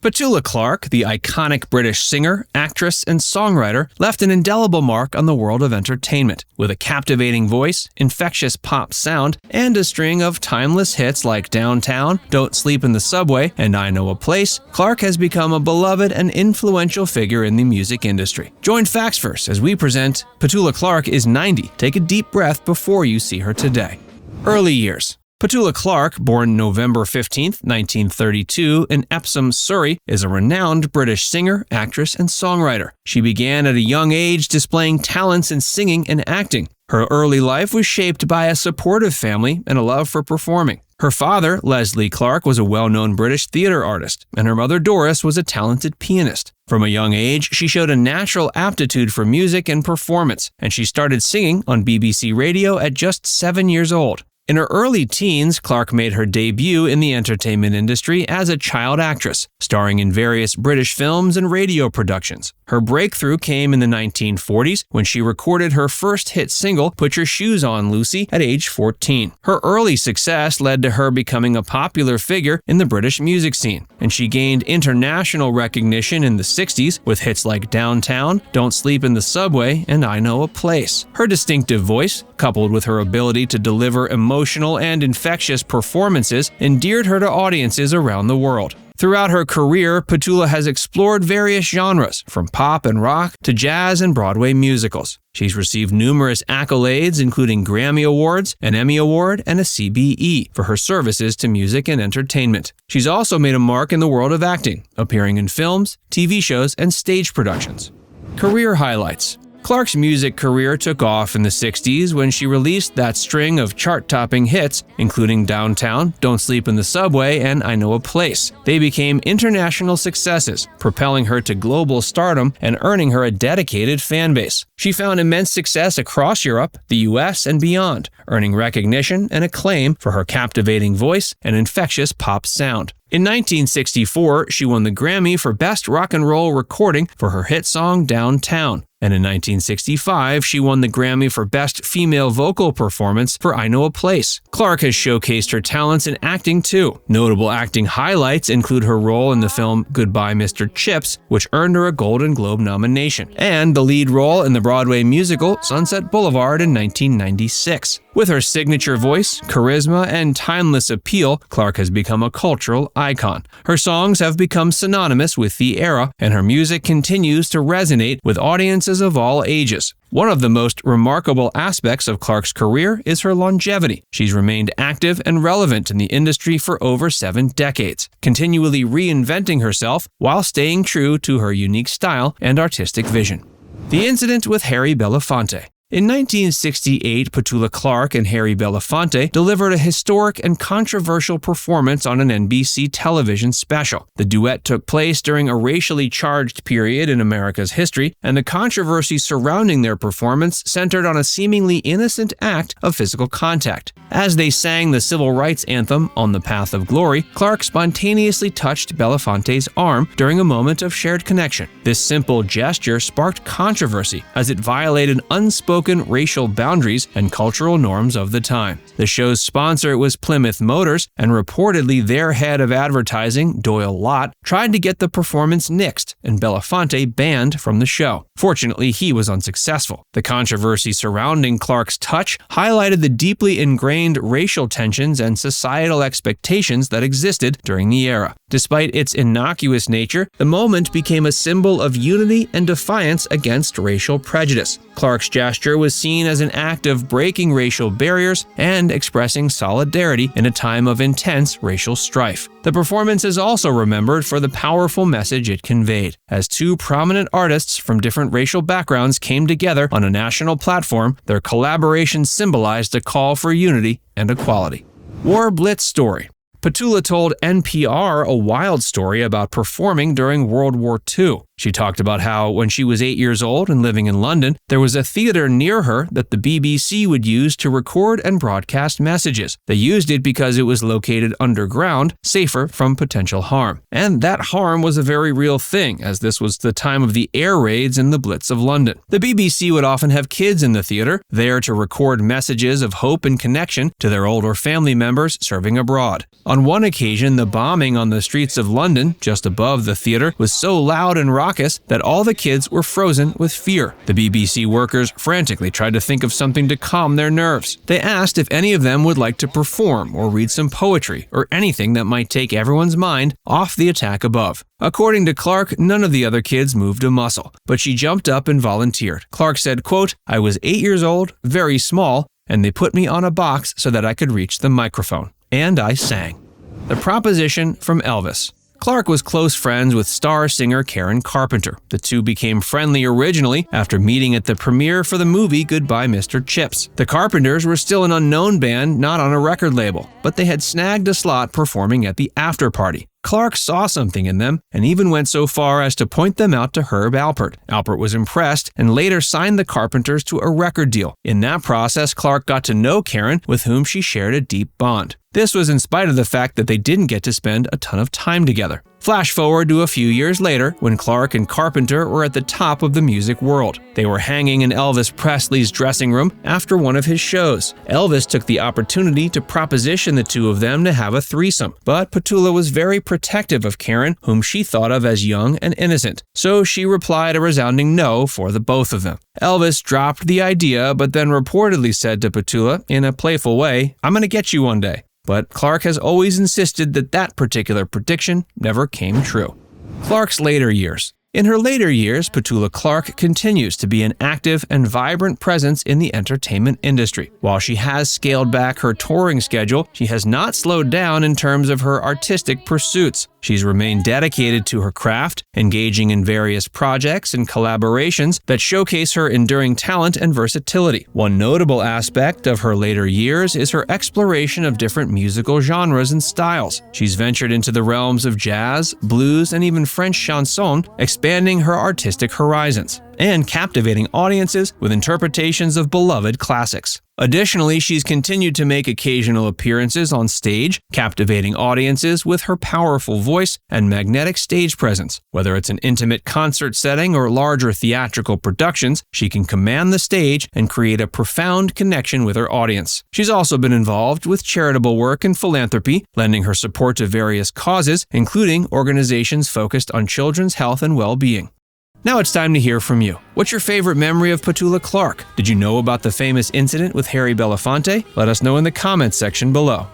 Petula Clark, the iconic British singer, actress, and songwriter, left an indelible mark on the world of entertainment. With a captivating voice, infectious pop sound, and a string of timeless hits like Downtown, Don't Sleep in the Subway, and I Know a Place, Clark has become a beloved and influential figure in the music industry. Join Facts Verse as we present Petula Clark is 90. Take a deep breath before you see her today. Early years. Petula Clark, born November 15, 1932, in Epsom, Surrey, is a renowned British singer, actress, and songwriter. She began at a young age displaying talents in singing and acting. Her early life was shaped by a supportive family and a love for performing. Her father, Leslie Clark, was a well-known British theater artist, and her mother, Doris, was a talented pianist. From a young age, she showed a natural aptitude for music and performance, and she started singing on BBC Radio at just 7 years old. In her early teens, Clark made her debut in the entertainment industry as a child actress, starring in various British films and radio productions. Her breakthrough came in the 1940s when she recorded her first hit single, Put Your Shoes On, Lucy, at age 14. Her early success led to her becoming a popular figure in the British music scene, and she gained international recognition in the 60s with hits like Downtown, Don't Sleep in the Subway, and I Know a Place. Her distinctive voice, coupled with her ability to deliver emotional and infectious performances, endeared her to audiences around the world. Throughout her career, Petula has explored various genres, from pop and rock to jazz and Broadway musicals. She's received numerous accolades, including Grammy Awards, an Emmy Award, and a CBE for her services to music and entertainment. She's also made a mark in the world of acting, appearing in films, TV shows, and stage productions. Career highlights. Clark's music career took off in the 60s when she released that string of chart-topping hits, including Downtown, Don't Sleep in the Subway, and I Know a Place. They became international successes, propelling her to global stardom and earning her a dedicated fan base. She found immense success across Europe, the US, and beyond, earning recognition and acclaim for her captivating voice and infectious pop sound. In 1964, she won the Grammy for Best Rock and Roll Recording for her hit song Downtown. And in 1965, she won the Grammy for Best Female Vocal Performance for I Know a Place. Clark has showcased her talents in acting too. Notable acting highlights include her role in the film Goodbye, Mr. Chips, which earned her a Golden Globe nomination, and the lead role in the Broadway musical Sunset Boulevard in 1996. With her signature voice, charisma, and timeless appeal, Clark has become a cultural icon. Her songs have become synonymous with the era, and her music continues to resonate with audiences of all ages. One of the most remarkable aspects of Clark's career is her longevity. She's remained active and relevant in the industry for over 7 decades, continually reinventing herself while staying true to her unique style and artistic vision. The incident with Harry Belafonte. In 1968, Petula Clark and Harry Belafonte delivered a historic and controversial performance on an NBC television special. The duet took place during a racially charged period in America's history, and the controversy surrounding their performance centered on a seemingly innocent act of physical contact. As they sang the civil rights anthem, On the Path of Glory, Clark spontaneously touched Belafonte's arm during a moment of shared connection. This simple gesture sparked controversy as it violated unspoken racial boundaries and cultural norms of the time. The show's sponsor was Plymouth Motors, and reportedly their head of advertising, Doyle Lott, tried to get the performance nixed and Belafonte banned from the show. Fortunately, he was unsuccessful. The controversy surrounding Clark's touch highlighted the deeply ingrained racial tensions and societal expectations that existed during the era. Despite its innocuous nature, the moment became a symbol of unity and defiance against racial prejudice. Clark's gesture was seen as an act of breaking racial barriers and expressing solidarity in a time of intense racial strife. The performance is also remembered for the powerful message it conveyed, as 2 prominent artists from different racial backgrounds came together on a national platform. Their collaboration symbolized a call for unity and equality. War Blitz Story. Petula told NPR a wild story about performing during World War II. She talked about how, when she was 8 years old and living in London, there was a theater near her that the BBC would use to record and broadcast messages. They used it because it was located underground, safer from potential harm. And that harm was a very real thing, as this was the time of the air raids and the Blitz of London. The BBC would often have kids in the theater, there to record messages of hope and connection to their older family members serving abroad. On one occasion, the bombing on the streets of London, just above the theater, was so loud and raucous that all the kids were frozen with fear. The BBC workers frantically tried to think of something to calm their nerves. They asked if any of them would like to perform or read some poetry or anything that might take everyone's mind off the attack above. According to Clark, none of the other kids moved a muscle, but she jumped up and volunteered. Clark said, quote, "I was 8 years old, very small, and they put me on a box so that I could reach the microphone. And I sang." The proposition from Elvis. Clark was close friends with star singer Karen Carpenter. The two became friendly originally after meeting at the premiere for the movie Goodbye Mr. Chips. The Carpenters were still an unknown band, not on a record label, but they had snagged a slot performing at the after party. Clark saw something in them and even went so far as to point them out to Herb Alpert. Alpert was impressed and later signed the Carpenters to a record deal. In that process, Clark got to know Karen, with whom she shared a deep bond. This was in spite of the fact that they didn't get to spend a ton of time together. Flash forward to a few years later, when Clark and Carpenter were at the top of the music world. They were hanging in Elvis Presley's dressing room after one of his shows. Elvis took the opportunity to proposition the two of them to have a threesome, but Petula was very protective of Karen, whom she thought of as young and innocent, so she replied a resounding no for the both of them. Elvis dropped the idea, but then reportedly said to Petula, in a playful way, "I'm gonna get you one day." But Clark has always insisted that that particular prediction never came true. Clark's later years. In her later years, Petula Clark continues to be an active and vibrant presence in the entertainment industry. While she has scaled back her touring schedule, she has not slowed down in terms of her artistic pursuits. She's remained dedicated to her craft, engaging in various projects and collaborations that showcase her enduring talent and versatility. One notable aspect of her later years is her exploration of different musical genres and styles. She's ventured into the realms of jazz, blues, and even French chanson, expanding her artistic horizons and captivating audiences with interpretations of beloved classics. Additionally, she's continued to make occasional appearances on stage, captivating audiences with her powerful voice and magnetic stage presence. Whether it's an intimate concert setting or larger theatrical productions, she can command the stage and create a profound connection with her audience. She's also been involved with charitable work and philanthropy, lending her support to various causes, including organizations focused on children's health and well-being. Now it's time to hear from you. What's your favorite memory of Petula Clark? Did you know about the famous incident with Harry Belafonte? Let us know in the comments section below.